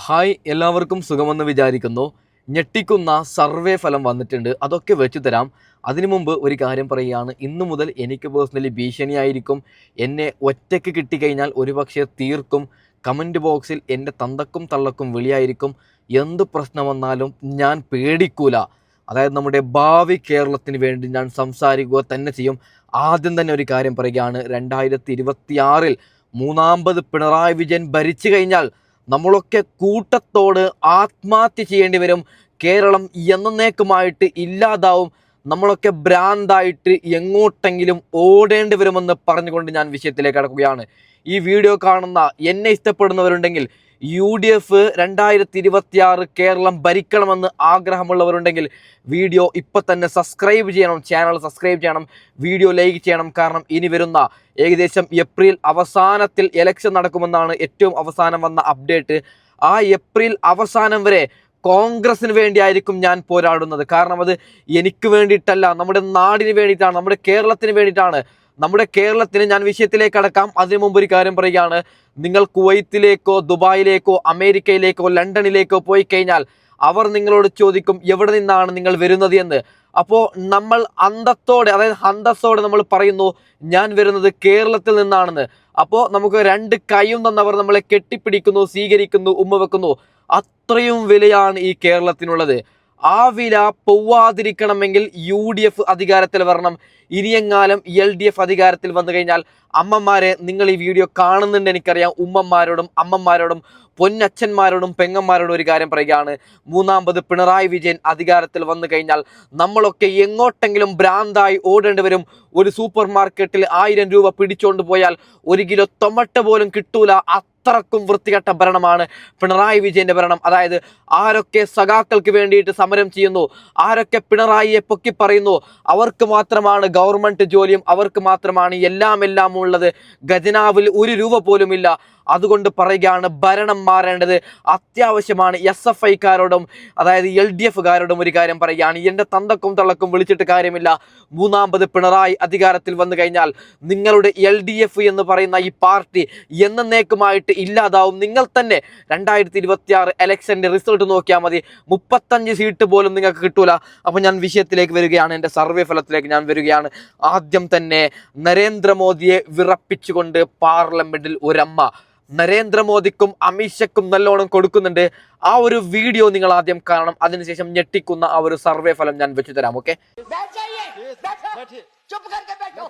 Hi, എല്ലാവർക്കും സുഖമെന്ന് വിചാരിക്കുന്നു. ഞെട്ടിക്കുന്ന സർവേ ഫലം വന്നിട്ടുണ്ട്, അതൊക്കെ വെച്ചു തരാം. അതിനു മുമ്പ് ഒരു കാര്യം പറയുകയാണ്. ഇന്നു മുതൽ എനിക്ക് പേഴ്സണലി ഭീഷണിയായിരിക്കും. എന്നെ ഒറ്റയ്ക്ക് കിട്ടിക്കഴിഞ്ഞാൽ ഒരുപക്ഷെ തീർക്കും. കമൻറ്റ് ബോക്സിൽ എൻ്റെ തന്തക്കും തള്ളക്കും വിളിയായിരിക്കും. എന്ത് പ്രശ്നം വന്നാലും ഞാൻ പേടിക്കൂല. അതായത് നമ്മുടെ ഭാവി കേരളത്തിന് വേണ്ടി ഞാൻ സംസാരിക്കുക തന്നെ ചെയ്യും. ആദ്യം തന്നെ ഒരു കാര്യം പറയുകയാണ്. 2026 മൂന്നാമത് പിണറായി വിജയൻ ഭരിച്ചു കഴിഞ്ഞാൽ നമ്മളൊക്കെ കൂട്ടത്തോട് ആത്മഹത്യ ചെയ്യേണ്ടി വരും. കേരളം എന്നേക്കുമായിട്ട് ഇല്ലാതാവും. നമ്മളൊക്കെ ഭ്രാന്തായിട്ട് എങ്ങോട്ടെങ്കിലും ഓടേണ്ടി വരുമെന്ന് പറഞ്ഞുകൊണ്ട് ഞാൻ വിഷയത്തിലേക്ക് കടക്കുകയാണ്. ഈ വീഡിയോ കാണുന്ന എന്നെ ഇഷ്ടപ്പെടുന്നവരുണ്ടെങ്കിൽ, UDF 2026 കേരളം ഭരിക്കണമെന്ന് ആഗ്രഹമുള്ളവരുണ്ടെങ്കിൽ വീഡിയോ ഇപ്പം തന്നെ സബ്സ്ക്രൈബ് ചെയ്യണം, ചാനൽ സബ്സ്ക്രൈബ് ചെയ്യണം, വീഡിയോ ലൈക്ക് ചെയ്യണം. കാരണം ഇനി വരുന്ന ഏകദേശം ഏപ്രിൽ അവസാനത്തിൽ ഇലക്ഷൻ നടക്കുമെന്നാണ് ഏറ്റവും അവസാനം വന്ന അപ്ഡേറ്റ്. ആ ഏപ്രിൽ അവസാനം വരെ കോൺഗ്രസിന് വേണ്ടിയായിരിക്കും ഞാൻ പോരാടുന്നത്. കാരണം അത് എനിക്ക് വേണ്ടിയിട്ടല്ല, നമ്മുടെ നാടിന് വേണ്ടിയിട്ടാണ്, നമ്മുടെ കേരളത്തിന് വേണ്ടിയിട്ടാണ്. നമ്മുടെ കേരളത്തിന് ഞാൻ വിഷയത്തിലേക്ക് കടക്കാം. അതിനു മുമ്പ് ഒരു കാര്യം പറയുകയാണ്. നിങ്ങൾ കുവൈത്തിലേക്കോ ദുബായിലേക്കോ അമേരിക്കയിലേക്കോ ലണ്ടനിലേക്കോ പോയി കഴിഞ്ഞാൽ അവർ നിങ്ങളോട് ചോദിക്കും എവിടെ നിന്നാണ് നിങ്ങൾ വരുന്നത് എന്ന്. അപ്പോൾ നമ്മൾ അന്തത്തോടെ, അതായത് അന്തസ്സോടെ നമ്മൾ പറയുന്നു ഞാൻ വരുന്നത് കേരളത്തിൽ നിന്നാണെന്ന്. അപ്പോൾ നമുക്ക് രണ്ട് കൈയും തന്നവർ നമ്മളെ കെട്ടിപ്പിടിക്കുന്നു, സ്വീകരിക്കുന്നു, ഉമ്മ വെക്കുന്നു. അത്രയും വിലയാണ് ഈ കേരളത്തിനുള്ളത്. ആ വില പോവാതിരിക്കണമെങ്കിൽ UDF അധികാരത്തിൽ വരണം. ഇനിയെങ്ങാലും LDF അധികാരത്തിൽ വന്നു കഴിഞ്ഞാൽ അമ്മമാരെ, നിങ്ങൾ ഈ വീഡിയോ കാണുന്നുണ്ട് എനിക്കറിയാം. ഉമ്മമാരോടും അമ്മമാരോടും പൊന്നച്ഛന്മാരോടും പെങ്ങന്മാരോടും ഒരു കാര്യം പറയുകയാണ്. മൂന്നാമത് പിണറായി വിജയൻ അധികാരത്തിൽ വന്നു കഴിഞ്ഞാൽ നമ്മളൊക്കെ എങ്ങോട്ടെങ്കിലും ഭ്രാന്തായി ഓടേണ്ടി വരും. ഒരു സൂപ്പർ മാർക്കറ്റിൽ 1000 രൂപ പിടിച്ചുകൊണ്ട് പോയാൽ 1 കിലോ ടൊമാറ്റോ പോലും കിട്ടൂല. അത്രക്കും വൃത്തികെട്ട ഭരണമാണ് പിണറായി വിജയന്റെ ഭരണം. അതായത് ആരൊക്കെ സഖാക്കൾക്ക് വേണ്ടിയിട്ട് സമരം ചെയ്യുന്നു, ആരൊക്കെ പിണറായിയെ പൊക്കി പറയുന്നു, അവർക്ക് മാത്രമാണ് ഗവൺമെന്റ് ജോലിയും, അവർക്ക് മാത്രമാണ് എല്ലാം ഉള്ളത്. ഖജനാവിൽ 1 രൂപ പോലും ഇല്ല. അതുകൊണ്ട് പറയുകയാണ്, ഭരണം മാറേണ്ടത് അത്യാവശ്യമാണ്. SFIക്കാരോടും അതായത് LDFകാരോടും ഒരു കാര്യം പറയുകയാണ്. എൻ്റെ തന്തക്കും തള്ളക്കും വിളിച്ചിട്ട് കാര്യമില്ല. മൂന്നാമത് പിണറായി അധികാരത്തിൽ വന്നു കഴിഞ്ഞാൽ നിങ്ങളുടെ LDF എന്ന് പറയുന്ന ഈ പാർട്ടി എന്നേക്കുമായിട്ട് ഇല്ലാതാവും. നിങ്ങൾ തന്നെ 2026 ഇലക്ഷൻ്റെ റിസൾട്ട് നോക്കിയാൽ മതി, 35 സീറ്റ് പോലും നിങ്ങൾക്ക് കിട്ടൂല. അപ്പോൾ ഞാൻ വിഷയത്തിലേക്ക് വരികയാണ്, എൻ്റെ സർവേ ഫലത്തിലേക്ക് ഞാൻ വരികയാണ്. ആദ്യം തന്നെ നരേന്ദ്രമോദിയെ വിറപ്പിച്ചുകൊണ്ട് പാർലമെന്റിൽ ഒരമ്മ നരേന്ദ്രമോദിക്കും അമിത്ഷയ്ക്കും നല്ലോണം കൊടുക്കുന്നുണ്ട്. ആ ഒരു വീഡിയോ നിങ്ങൾ ആദ്യം കാണണം. അതിനുശേഷം ഞെട്ടിക്കുന്ന ആ ഒരു സർവേ ഫലം ഞാൻ വെച്ചു തരാം. ഓക്കെ, चुप करके बैठो।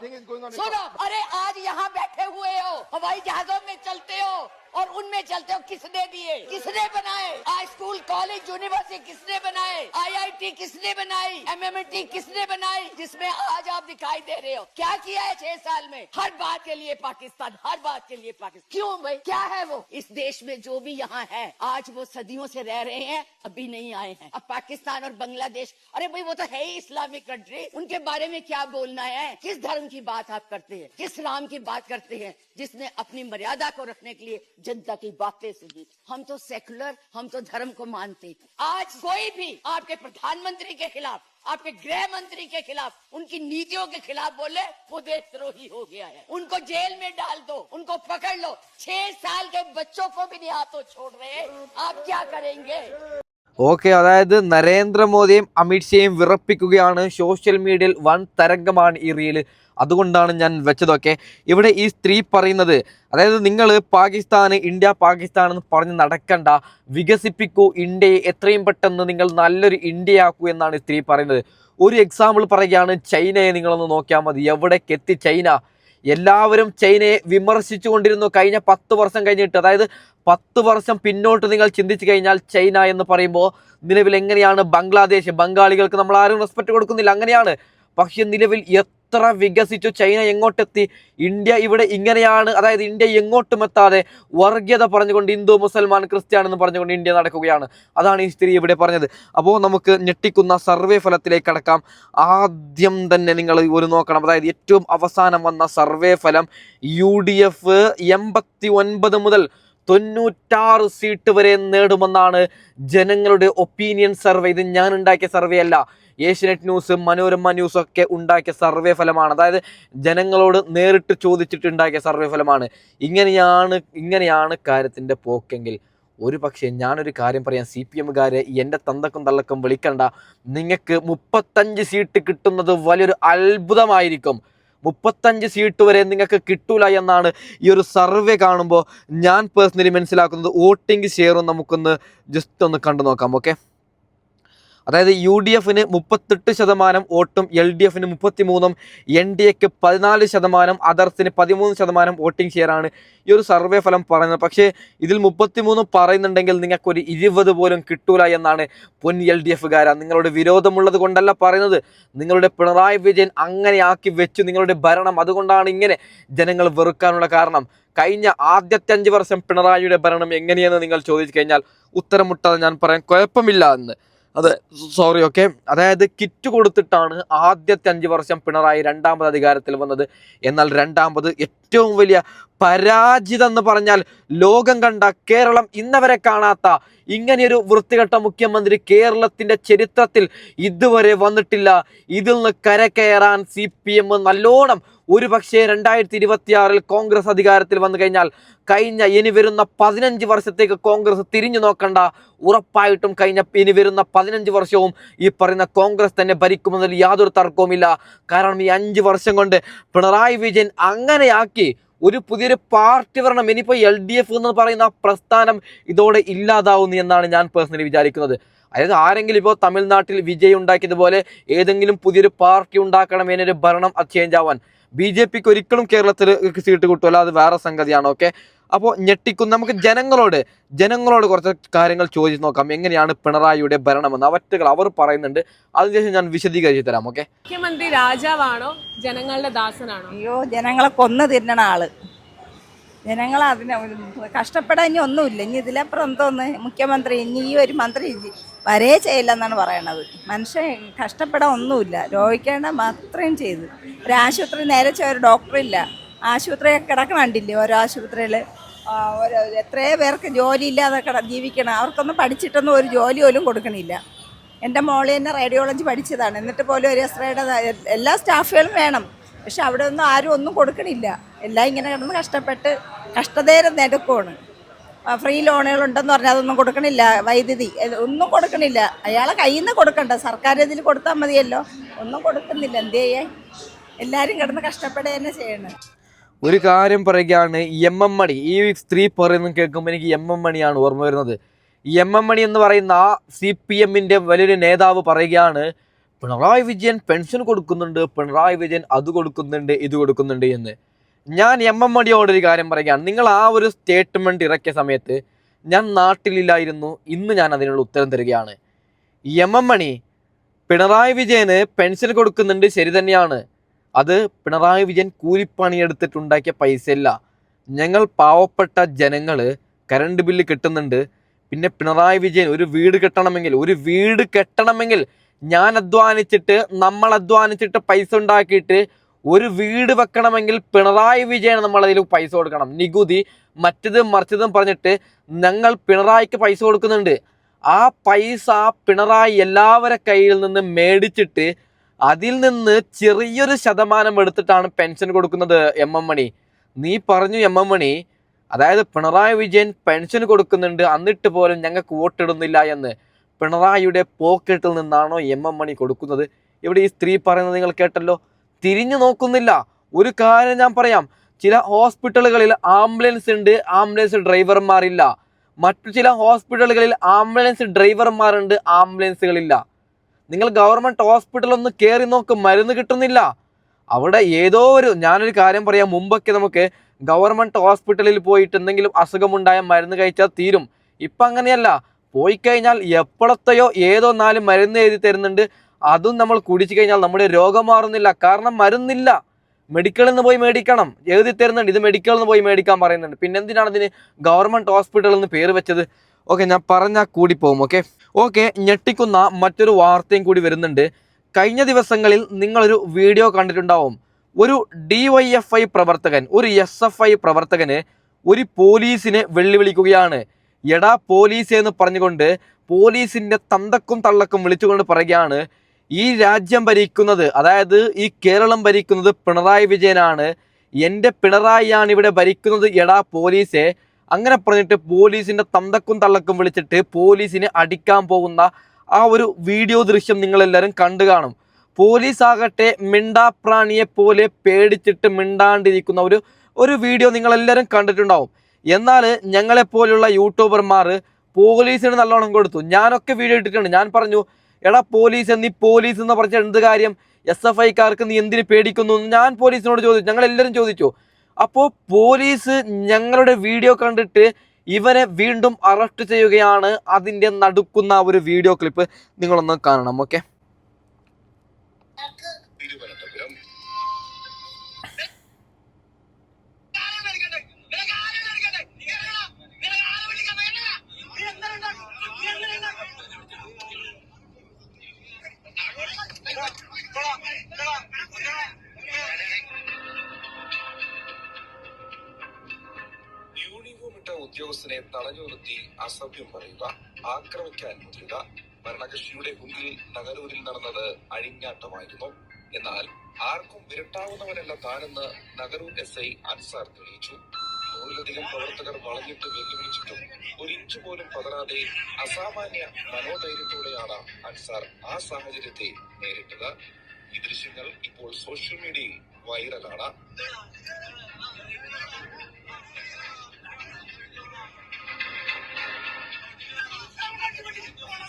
सुनो, अरे आज यहाँ बैठे हुए हो, हवाई जहाजों में चलते हो और उनमें चलते हो। किसने दिए, किसने बनाए? आज स्कूल कॉलेज यूनिवर्सिटी किसने बनाए? IIT किसने बनाई? MMT किसने बनाई? जिसमें आज आप दिखाई दे रहे हो। क्या किया है 6 साल में? हर बात के लिए पाकिस्तान, हर बात के लिए पाकिस्तान। क्यों भाई, क्या है वो? इस देश में जो भी यहाँ है आज वो सदियों से रह रहे हैं, अभी नहीं आए हैं। अब पाकिस्तान और बांग्लादेश, अरे भाई वो तो है ही इस्लामिक कंट्री, उनके बारे में क्या बोलना है? किस धर्म की बात आप करते हैं? किस राम की बात करते हैं जिसने अपनी मर्यादा को रखने के लिए जनता की बातें सुनी? हम तो सेकुलर, हम तो धर्म को मानते हैं। आज कोई भी आपके प्रधानमंत्री के खिलाफ, आपके गृह मंत्री के खिलाफ, उनकी नीतियों के खिलाफ बोले, वो देशद्रोही हो गया है। उनको जेल में डाल दो, उनको पकड़ लो। 6 साल के बच्चों को भी नहीं हाथों छोड़ रहे, आप क्या करेंगे? ഓക്കെ, അതായത് നരേന്ദ്രമോദിയും അമിത്ഷയും വിറപ്പിക്കുകയാണ്. സോഷ്യൽ മീഡിയയിൽ വൻ തരംഗമാണ് ഈ റീല്. അതുകൊണ്ടാണ് ഞാൻ വെച്ചതൊക്കെ. ഇവിടെ ഈ സ്ത്രീ പറയുന്നത്, അതായത് നിങ്ങൾ പാകിസ്ഥാന്, ഇന്ത്യ പാകിസ്ഥാൻ എന്ന് പറഞ്ഞ് നടക്കണ്ട, വികസിപ്പിക്കൂ ഇന്ത്യയെ, എത്രയും പെട്ടെന്ന് നിങ്ങൾ നല്ലൊരു ഇന്ത്യയാക്കൂ എന്നാണ് സ്ത്രീ പറയുന്നത്. ഒരു എക്സാമ്പിൾ പറയുകയാണ്, ചൈനയെ നിങ്ങളൊന്ന് നോക്കിയാൽ മതി. എവിടേക്കെത്തി ചൈന? എല്ലാവരും ചൈനയെ വിമർശിച്ചു കൊണ്ടിരുന്നു കഴിഞ്ഞ 10 വർഷം കഴിഞ്ഞിട്ട്. അതായത് 10 വർഷം പിന്നോട്ട് നിങ്ങൾ ചിന്തിച്ചു കഴിഞ്ഞാൽ ചൈന എന്ന് പറയുമ്പോൾ നിലവിൽ എങ്ങനെയാണ്? ബംഗാളികൾക്ക് നമ്മൾ ആരും റെസ്പെക്ട് കൊടുക്കുന്നില്ല, അങ്ങനെയാണ്. പക്ഷെ നിലവിൽ എത്ര വികസിച്ചു ചൈന, എങ്ങോട്ടെത്തി? ഇന്ത്യ ഇവിടെ ഇങ്ങനെയാണ്. അതായത് ഇന്ത്യ എങ്ങോട്ടും എത്താതെ വർഗീയത പറഞ്ഞുകൊണ്ട്, ഹിന്ദു മുസൽമാൻ ക്രിസ്ത്യാൻ എന്ന് പറഞ്ഞുകൊണ്ട് ഇന്ത്യ നടക്കുകയാണ്. അതാണ് ഈ സ്ത്രീ ഇവിടെ പറഞ്ഞത്. അപ്പോൾ നമുക്ക് ഞെട്ടിക്കുന്ന സർവേ ഫലത്തിലേക്ക് കടക്കാം. ആദ്യം തന്നെ നിങ്ങൾ ഒരു നോക്കണം, അതായത് ഏറ്റവും അവസാനം വന്ന സർവേ ഫലം UDF 89 മുതൽ 96 സീറ്റ് വരെ നേടുമെന്നാണ് ജനങ്ങളുടെ ഒപ്പീനിയൻ സർവേ. ഇത് ഞാൻ ഉണ്ടാക്കിയ സർവേ അല്ല, ഏഷ്യനെറ്റ് ന്യൂസ്, മനോരമ ന്യൂസ് ഒക്കെ ഉണ്ടാക്കിയ സർവേ ഫലമാണ്. അതായത് ജനങ്ങളോട് നേരിട്ട് ചോദിച്ചിട്ട് ഉണ്ടാക്കിയ സർവേ ഫലമാണ്. ഇങ്ങനെയാണ് കാര്യത്തിൻ്റെ പോക്കെങ്കിൽ ഒരു പക്ഷേ ഞാനൊരു കാര്യം പറയാം, CPM-കാരെ എൻ്റെ തന്തക്കും തള്ളക്കും വിളിക്കണ്ട. നിങ്ങൾക്ക് 35 സീറ്റ് കിട്ടുന്നത് വലിയൊരു അത്ഭുതമായിരിക്കും. 35 സീറ്റ് വരെ നിങ്ങൾക്ക് കിട്ടൂല എന്നാണ് ഈ ഒരു സർവേ കാണുമ്പോൾ ഞാൻ പേഴ്സണലി മനസ്സിലാക്കുന്നത്. വോട്ടിംഗ് ഷെയറും നമുക്കൊന്ന് ജസ്റ്റ് ഒന്ന് കണ്ടു നോക്കാം. ഓക്കെ, അതായത് UDF-ന് 38% വോട്ടും LDF-ന് 33%, NDA-ക്ക് 14%, അതർസിന് 13% വോട്ടിംഗ് ഷെയറാണ് ഈ ഒരു സർവേ ഫലം പറയുന്നത്. പക്ഷേ ഇതിൽ 33 പറയുന്നുണ്ടെങ്കിൽ നിങ്ങൾക്കൊരു 20 പോലും കിട്ടൂല എന്നാണ് പൊൻ LDF-കാര. നിങ്ങളുടെ വിരോധമുള്ളത് കൊണ്ടല്ല പറയുന്നത്, നിങ്ങളുടെ പിണറായി വിജയൻ അങ്ങനെയാക്കി വെച്ചു നിങ്ങളുടെ ഭരണം. അതുകൊണ്ടാണ് ഇങ്ങനെ ജനങ്ങൾ വെറുക്കാനുള്ള കാരണം. കഴിഞ്ഞ ആദ്യത്തെ 5 വർഷം പിണറായിയുടെ ഭരണം എങ്ങനെയെന്ന് നിങ്ങൾ ചോദിച്ചു കഴിഞ്ഞാൽ ഉത്തരം മുട്ടാതെ ഞാൻ പറയാൻ കുഴപ്പമില്ല എന്ന്. അതെ, സോറി. ഓക്കെ, അതായത് കിറ്റ് കൊടുത്തിട്ടാണ് ആദ്യത്തെ 5 വർഷം പിണറായി രണ്ടാമത് അധികാരത്തിൽ വന്നത്. എന്നാൽ രണ്ടാമത് ഏറ്റവും വലിയ പരാജിതം എന്ന് പറഞ്ഞാൽ ലോകം കണ്ട, കേരളം ഇന്നവരെ കാണാത്ത ഇങ്ങനെയൊരു വൃത്തികെട്ട മുഖ്യമന്ത്രി കേരളത്തിന്റെ ചരിത്രത്തിൽ ഇതുവരെ വന്നിട്ടില്ല. ഇതിൽ നിന്ന് കരകയറാൻ CPM നല്ലോണം, ഒരു പക്ഷേ 2026 കോൺഗ്രസ് അധികാരത്തിൽ വന്നു കഴിഞ്ഞാൽ ഇനി വരുന്ന 15 വർഷത്തേക്ക് കോൺഗ്രസ് തിരിഞ്ഞു നോക്കണ്ട. ഉറപ്പായിട്ടും ഇനി വരുന്ന 15 വർഷവും ഈ പറയുന്ന കോൺഗ്രസ് തന്നെ ഭരിക്കുമെന്നതിൽ യാതൊരു തർക്കവുമില്ല. കാരണം ഈ 5 വർഷം കൊണ്ട് പിണറായി വിജയൻ അങ്ങനെയാക്കി ഒരു പുതിയൊരു പാർട്ടി വരണം. ഇനിയിപ്പോൾ LDF എന്ന് പറയുന്ന പ്രസ്ഥാനം ഇതോടെ ഇല്ലാതാവുന്നു എന്നാണ് ഞാൻ പേഴ്സണലി വിചാരിക്കുന്നത്. അതായത് ആരെങ്കിലും ഇപ്പോൾ തമിഴ്നാട്ടിൽ വിജയ് ഉണ്ടാക്കിയതുപോലെ ഏതെങ്കിലും പുതിയൊരു പാർട്ടി ഉണ്ടാക്കണം, ഇതിനൊരു ഭരണം ചേഞ്ച് ആവാൻ. BJPക്ക് ഒരിക്കലും കേരളത്തിൽ സീറ്റ് കിട്ടുമല്ലോ, അത് വേറെ സംഗതിയാണ്. ഓക്കെ, അപ്പോൾ ഞെട്ടിക്കുന്ന നമുക്ക് ജനങ്ങളോട് കുറച്ച് കാര്യങ്ങൾ ചോദിച്ചു നോക്കാം, എങ്ങനെയാണ് പിണറായിയുടെ ഭരണമെന്ന്. അവറ്റകൾ അവർ പറയുന്നുണ്ട്, അതിനുശേഷം ഞാൻ വിശദീകരിച്ചു തരാം. ഓക്കെ, മുഖ്യമന്ത്രി രാജാവാണോ ജനങ്ങളുടെ ദാസനാണോ? അയ്യോ, ജനങ്ങളെ കൊന്നു തിന്നണ ആള്. ജനങ്ങൾ അതിന് കഷ്ടപ്പെടാൻ ഇനി ഒന്നുമില്ല. ഇനി ഇതിലപ്പുറം എന്തോന്ന് മുഖ്യമന്ത്രി, ഇനി ഈ ഒരു മന്ത്രി വരേ ചെയ്യില്ലെന്നാണ് പറയണത്. മനുഷ്യൻ കഷ്ടപ്പെടാൻ ഒന്നുമില്ല, രോഗിക്കേണ്ട മാത്രം ചെയ്ത്. ഒരു ആശുപത്രി നേരെ ഒരു ഡോക്ടറില്ല, ആശുപത്രിയൊക്കെ കിടക്കണണ്ടില്ലേ ഓരോ ആശുപത്രിയിൽ. എത്രയോ പേർക്ക് ജോലി ഇല്ലാതെ ജീവിക്കണം. അവർക്കൊന്നും പഠിച്ചിട്ടൊന്നും ഒരു ജോലി പോലും കൊടുക്കണില്ല. എൻ്റെ മോളി തന്നെ റേഡിയോളജി പഠിച്ചതാണ്, എന്നിട്ട് പോലും ഒരു എസ്രയുടെ എല്ലാ സ്റ്റാഫുകളും വേണം. പക്ഷെ അവിടെ ഒന്നും ആരും ഒന്നും കൊടുക്കണില്ല. എല്ലാം ഇങ്ങനെ കിടന്ന് കഷ്ടപ്പെട്ട് കഷ്ടതേരം നെടുക്കുവാണ്. ഫ്രീ ലോണുകളുണ്ടെന്ന് പറഞ്ഞാൽ അതൊന്നും കൊടുക്കണില്ല. വൈദ്യുതി ഒന്നും കൊടുക്കണില്ല. അയാളെ കയ്യിൽ നിന്ന് കൊടുക്കണ്ട, സർക്കാർ ഇതിൽ കൊടുത്താൽ മതിയല്ലോ. ഒന്നും കൊടുക്കുന്നില്ല. എന്ത് ചെയ്യാൻ? എല്ലാവരും കിടന്ന് കഷ്ടപ്പെടുക തന്നെ ചെയ്യണം. ഒരു കാര്യം പറയുകയാണ്, MM മണി, ഈ സ്ത്രീ പറയുന്നത് കേൾക്കുമ്പോൾ എനിക്ക് MM മണിയാണ് ഓർമ്മ വരുന്നത്. ഈ MM മണി എന്ന് പറയുന്ന CPM-ന്റെ വലിയൊരു നേതാവ് പറയുകയാണ്, പിണറായി വിജയൻ പെൻഷൻ കൊടുക്കുന്നുണ്ട്, പിണറായി വിജയൻ അത് കൊടുക്കുന്നുണ്ട്, ഇത് കൊടുക്കുന്നുണ്ട് എന്ന്. ഞാൻ MM മണിയോടൊരു കാര്യം പറയുകയാണ്, നിങ്ങൾ ആ ഒരു സ്റ്റേറ്റ്മെൻറ്റ് ഇറക്കിയ സമയത്ത് ഞാൻ നാട്ടിലില്ലായിരുന്നു. ഇന്ന് ഞാൻ അതിനുള്ള ഉത്തരം തരികയാണ്. MM മണി, പിണറായി വിജയന് പെൻഷൻ കൊടുക്കുന്നുണ്ട്, ശരി തന്നെയാണ്. അത് പിണറായി വിജയൻ കൂലിപ്പണിയെടുത്തിട്ടുണ്ടാക്കിയ പൈസയല്ല. ഞങ്ങൾ പാവപ്പെട്ട ജനങ്ങൾ കറണ്ട് ബില്ല് കിട്ടുന്നുണ്ട്. പിന്നെ പിണറായി വിജയൻ ഒരു വീട് കെട്ടണമെങ്കിൽ ഞാൻ അധ്വാനിച്ചിട്ട്, നമ്മൾ അധ്വാനിച്ചിട്ട് പൈസ ഉണ്ടാക്കിയിട്ട് ഒരു വീട് വെക്കണമെങ്കിൽ പിണറായി വിജയൻ നമ്മളതിൽ പൈസ കൊടുക്കണം. നികുതി മറ്റതും മറിച്ചതും പറഞ്ഞിട്ട് ഞങ്ങൾ പിണറായിക്ക് പൈസ കൊടുക്കുന്നുണ്ട്. ആ പൈസ പിണറായി എല്ലാവരുടെ കയ്യിൽ നിന്ന് മേടിച്ചിട്ട് അതിൽ നിന്ന് ചെറിയൊരു ശതമാനം എടുത്തിട്ടാണ് പെൻഷൻ കൊടുക്കുന്നത്. MM മണി, നീ പറഞ്ഞു MM മണി, അതായത് പിണറായി വിജയൻ പെൻഷൻ കൊടുക്കുന്നുണ്ട്, എന്നിട്ട് പോലും ഞങ്ങൾക്ക് വോട്ടിടുന്നില്ല എന്ന്. പിണറായിയുടെ പോക്കറ്റിൽ നിന്നാണോ MM മണി കൊടുക്കുന്നത്? ഇവിടെ ഈ സ്ത്രീ പറയുന്നത് നിങ്ങൾ കേട്ടല്ലോ, തിരിഞ്ഞു നോക്കുന്നില്ല. ഒരു കാര്യം ഞാൻ പറയാം, ചില ഹോസ്പിറ്റലുകളിൽ ആംബുലൻസ് ഉണ്ട്, ആംബുലൻസ് ഡ്രൈവർമാരില്ല. മറ്റു ചില ഹോസ്പിറ്റലുകളിൽ ആംബുലൻസ് ഡ്രൈവർമാരുണ്ട്, ആംബുലൻസുകളില്ല. നിങ്ങൾ ഗവൺമെൻറ് ഹോസ്പിറ്റലൊന്ന് കയറി നോക്ക്, മരുന്ന് കിട്ടുന്നില്ല. അവിടെ ഞാനൊരു കാര്യം പറയാം, മുമ്പൊക്കെ നമുക്ക് ഗവൺമെൻറ് ഹോസ്പിറ്റലിൽ പോയിട്ട് എന്തെങ്കിലും അസുഖമുണ്ടായ മരുന്ന് കഴിച്ചാൽ തീരും. ഇപ്പം അങ്ങനെയല്ല. പോയി കഴിഞ്ഞാൽ എപ്പോഴത്തെയോ 4 മരുന്ന് എഴുതി തരുന്നുണ്ട്. അതും നമ്മൾ കുടിച്ചു കഴിഞ്ഞാൽ നമ്മുടെ രോഗം മാറുന്നില്ല. കാരണം മരുന്നില്ല. മെഡിക്കലിൽ നിന്ന് പോയി മേടിക്കണം, എഴുതി തരുന്നുണ്ട്. ഇത് മെഡിക്കലിൽ നിന്ന് പോയി മേടിക്കാൻ പറയുന്നുണ്ട്. പിന്നെ എന്തിനാണ് ഇതിന് ഗവൺമെൻറ് ഹോസ്പിറ്റലിൽ നിന്ന് പേര് വെച്ചത്? ഓക്കെ, ഞാൻ പറഞ്ഞാൽ കൂടി പോകും. ഓക്കെ, ഞെട്ടിക്കുന്ന മറ്റൊരു വാർത്തയും കൂടി വരുന്നുണ്ട്. കഴിഞ്ഞ ദിവസങ്ങളിൽ നിങ്ങളൊരു വീഡിയോ കണ്ടിട്ടുണ്ടാവും. ഒരു DYFI പ്രവർത്തകൻ, ഒരു SFI പ്രവർത്തകന് ഒരു പോലീസിനെ വെല്ലുവിളിക്കുകയാണ്. എടാ പോലീസ് എന്ന് പറഞ്ഞുകൊണ്ട് പോലീസിൻ്റെ തന്തക്കും തള്ളക്കും വിളിച്ചുകൊണ്ട് പറയുകയാണ്, ഈ രാജ്യം ഭരിക്കുന്നത്, അതായത് ഈ കേരളം ഭരിക്കുന്നത് പിണറായി വിജയനാണ്. എൻ്റെ പിണറായിയാണ് ഇവിടെ ഭരിക്കുന്നത്. എടാ പോലീസെ, അങ്ങനെ പറഞ്ഞിട്ട് പോലീസിൻ്റെ തന്തക്കും തള്ളക്കും വിളിച്ചിട്ട് പോലീസിനെ അടിക്കാൻ പോകുന്ന ആ ഒരു വീഡിയോ ദൃശ്യം നിങ്ങളെല്ലാവരും കണ്ടു കാണും. പോലീസ് ആകട്ടെ മിണ്ടാപ്രാണിയെ പോലെ പേടിച്ചിട്ട് മിണ്ടാണ്ടിരിക്കുന്ന ഒരു വീഡിയോ നിങ്ങളെല്ലാവരും കണ്ടിട്ടുണ്ടാവും. എന്നാൽ ഞങ്ങളെപ്പോലുള്ള യൂട്യൂബർമാർ പോലീസിന് നല്ലോണം കൊടുത്തു. ഞാനൊക്കെ വീഡിയോ ഇട്ടിട്ടുണ്ട്. ഞാൻ പറഞ്ഞു, എടാ പോലീസ് നീ പോലീസ് എന്ന് പറഞ്ഞാൽ എന്ത് കാര്യം, SFIക്കാർക്ക് നീ എന്തിന് പേടിക്കുന്നു എന്ന് ഞാൻ പോലീസിനോട് ചോദിച്ചു. ഞങ്ങളെല്ലാവരും ചോദിച്ചു. അപ്പോൾ പോലീസ് ഞങ്ങളുടെ വീഡിയോ കണ്ടിട്ട് ഇവരെ വീണ്ടും അറസ്റ്റ് ചെയ്യുകയാണ്. അതിൻ്റെ നടുക്കുന്ന ഒരു വീഡിയോ ക്ലിപ്പ് നിങ്ങളൊന്ന് കാണണം. ഓക്കെ, യൂണിഫോമിട്ട ഉദ്യോഗസ്ഥനെ തടഞ്ഞു നിർത്തി അസഭ്യം പറയുക, ആക്രമിക്കാൻ മുതിരുക. ഭരണകക്ഷിയുടെ മുന്നിൽ നഗരൂരിൽ നടന്നത് അഴിഞ്ഞാട്ടമായിരുന്നു. എന്നാൽ ആർക്കും വിരട്ടാവുന്നവനല്ല താനെന്ന് നഗരൂർ SI അൻസാർ തെളിയിച്ചു. 100-ലധികം പ്രവർത്തകർ വളഞ്ഞിട്ട് വെല്ലുവിളിച്ചിട്ടും ഒരിഞ്ചു പോലും പതറാതെ അസാമാന്യ മനോധൈര്യത്തോടെയാണ് അൻസാർ ആ സാഹചര്യത്തെ നേരിട്ടത്. ഈ ദൃശ്യങ്ങൾ ഇപ്പോൾ സോഷ്യൽ മീഡിയയിൽ വൈറലാണ്.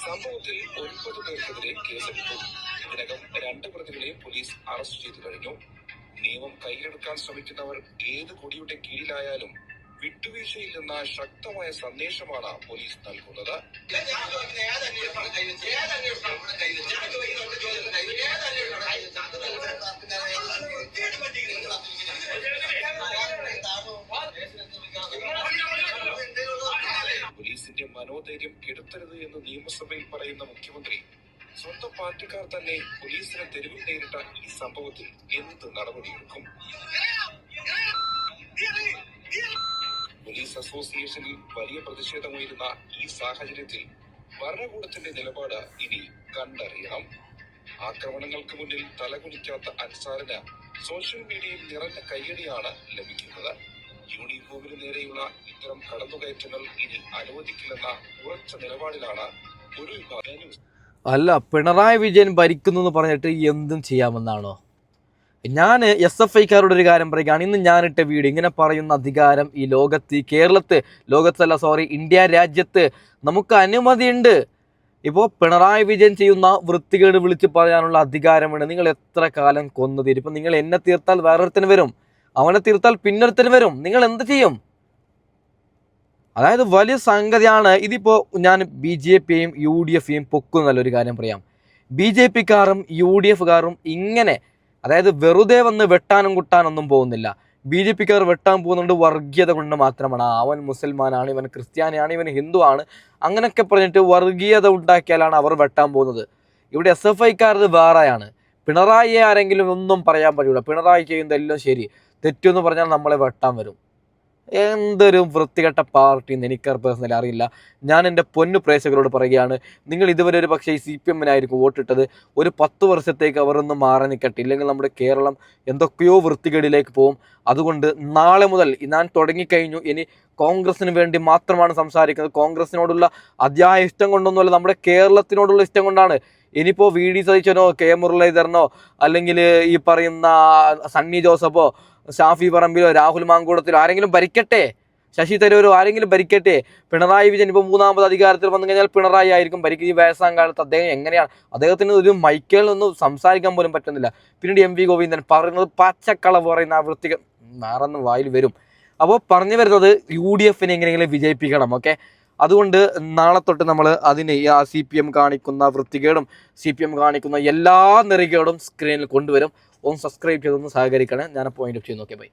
സംഭവത്തിൽ 9 പേർക്കെതിരെ കേസെടുത്തു. ഇതിനകം 2 പ്രതികളെ പോലീസ് അറസ്റ്റ് ചെയ്തു കഴിഞ്ഞു. നിയമം കൈയെടുക്കാൻ ശ്രമിക്കുന്നവർ ഏത് കൊടിയുടെ കീഴിലായാലും വിട്ടുവീഴ്ചയില്ലെന്ന ശക്തമായ സന്ദേശമാണ് പോലീസ് നൽകുന്നത്. പോലീസിന്റെ മനോധൈര്യം കെടുത്തരുത് എന്ന് നിയമസഭയിൽ പറയുന്ന മുഖ്യമന്ത്രി സ്വന്തം പാർട്ടിക്കാർ തന്നെ പോലീസിനെ തെരുവിൽ നേരിട്ട ഈ സംഭവത്തിൽ എന്ത് നടപടിയെടുക്കും? പോലീസ് അസോസിയേഷനിൽ വലിയ പ്രതിഷേധമുയരുന്ന ഈ സാഹചര്യത്തിൽ ഭരണകൂടത്തിന്റെ നിലപാട് ഇനി കണ്ടറിയണം. ആക്രമണങ്ങൾക്ക് മുന്നിൽ തലകുനിക്കാത്ത അൻസാറിന് സോഷ്യൽ മീഡിയയിൽ നിറഞ്ഞ കയ്യടിയാണ് ലഭിക്കുന്നത്. യൂണിഫോമിന് നേരെയുള്ള ഇത്തരം കടന്നുകയറ്റങ്ങൾ ഇനി അനുവദിക്കില്ലെന്ന ഉറച്ച നിലപാടിലാണ് ഒരു വിഭാഗം. അല്ല, പിണറായി വിജയൻ ഭരിക്കുന്നു എന്ന് പറഞ്ഞിട്ട് എന്തും ചെയ്യാമെന്നാണോ? ഞാൻ SFIക്കാരോട് ഒരു കാര്യം പറയുകയാണ്. ഇന്ന് ഞാനിട്ട വീഡിയോ ഇങ്ങനെ പറയുന്ന അധികാരം ഈ ഇന്ത്യ രാജ്യത്ത് നമുക്ക് അനുമതിയുണ്ട്. ഇപ്പോൾ പിണറായി വിജയൻ ചെയ്യുന്ന വൃത്തികേട് വിളിച്ച് പറയാനുള്ള അധികാരമുണ്ട്. നിങ്ങൾ എത്ര കാലം കൊന്നു തീരും? ഇപ്പം നിങ്ങൾ എന്നെ തീർത്താൽ വേറൊരുത്തന് വരും, അവനെ തീർത്താൽ പിന്നൊരുത്തന് വരും. നിങ്ങൾ എന്ത് ചെയ്യും? അതായത് വലിയ സംഗതിയാണ് ഇതിപ്പോൾ. ഞാൻ BJPയെയും UDFയെയും പൊക്കുന്നല്ലൊരു കാര്യം പറയാം. BJPക്കാരും UDFക്കാരും ഇങ്ങനെ, അതായത് വെറുതെ വന്ന് വെട്ടാനും കുട്ടാനൊന്നും പോകുന്നില്ല. BJPക്കാർ വെട്ടാൻ പോകുന്നുണ്ട് വർഗീയത കൊണ്ട് മാത്രമാണ്. അവൻ മുസൽമാനാണ്, ഇവൻ ക്രിസ്ത്യാനിയാണ്, ഇവൻ ഹിന്ദുവാണ്, അങ്ങനെയൊക്കെ പറഞ്ഞിട്ട് വർഗീയത ഉണ്ടാക്കിയാലാണ് അവർ വെട്ടാൻ പോകുന്നത്. ഇവിടെ SFIക്കാർ വേറെയാണ്. പിണറായിയെ ആരെങ്കിലും ഒന്നും പറയാൻ പറ്റില്ല. പിണറായി ചെയ്യുന്നതെല്ലാം ശരി, തെറ്റെന്ന് പറഞ്ഞാൽ നമ്മളെ വെട്ടാൻ വരും. എന്തൊരു വൃത്തികെട്ട പാർട്ടി എന്ന് എനിക്ക് പേഴ്സണലി അറിയില്ല. ഞാൻ എൻ്റെ പൊന്നു പ്രേക്ഷകരോട് പറയുകയാണ്, നിങ്ങൾ ഇതുവരെ ഒരു പക്ഷേ ഈ CPMനായിരിക്കും വോട്ടിട്ടത്. ഒരു 10 വർഷത്തേക്ക് അവരൊന്നും മാറി നിൽക്കട്ടെ, ഇല്ലെങ്കിൽ നമ്മുടെ കേരളം എന്തൊക്കെയോ വൃത്തികേടിലേക്ക് പോകും. അതുകൊണ്ട് നാളെ മുതൽ ഞാൻ തുടങ്ങിക്കഴിഞ്ഞു. ഇനി കോൺഗ്രസിന് വേണ്ടി മാത്രമാണ് സംസാരിക്കുന്നത്. കോൺഗ്രസിനോടുള്ള അതിയായ ഇഷ്ടം കൊണ്ടൊന്നുമല്ല, നമ്മുടെ കേരളത്തിനോടുള്ള ഇഷ്ടം കൊണ്ടാണ്. ഇനിയിപ്പോൾ VD സതീശനോ K മുരളീധരനോ അല്ലെങ്കിൽ ഈ പറയുന്ന സണ്ണി ജോസഫോ ഷാഫി പറമ്പിലോ രാഹുൽ മാങ്കൂടത്തിലോ ആരെങ്കിലും ഭരിക്കട്ടെ, ശശി തരൂരോ ആരെങ്കിലും ഭരിക്കട്ടെ. പിണറായി വിജയൻ ഇപ്പോൾ 3ാമത് അധികാരത്തിൽ വന്നു കഴിഞ്ഞാൽ പിണറായി ആയിരിക്കും ഭരിക്കുക. ഈ വയസ്സാം കാലത്ത് അദ്ദേഹം എങ്ങനെയാണ്? അദ്ദേഹത്തിന് ഒരു മൈക്കിൽ ഒന്നും സംസാരിക്കാൻ പോലും പറ്റുന്നില്ല. പിന്നീട് MV ഗോവിന്ദൻ പറയുന്നത് പച്ചക്കളവ് പറയുന്ന ആ വൃത്തികൾ മാറന്ന് വായിൽ വരും. അപ്പോൾ പറഞ്ഞു വരുന്നത് UDFനെ എങ്ങനെയെങ്കിലും വിജയിപ്പിക്കണം. ഓക്കെ, അതുകൊണ്ട് നാളെ തൊട്ട് നമ്മൾ അതിന് ആ CPM കാണിക്കുന്ന വൃത്തികേടും CPM കാണിക്കുന്ന എല്ലാ നെറികേടും സ്ക്രീനിൽ കൊണ്ടുവരും. ഒന്ന് സബ്സ്ക്രൈബ് ചെയ്തൊന്ന് സഹകരിക്കണേ. ഞാൻ പോയിന്റ് ഓഫ് ചെയ്യുന്നു. Okay, by.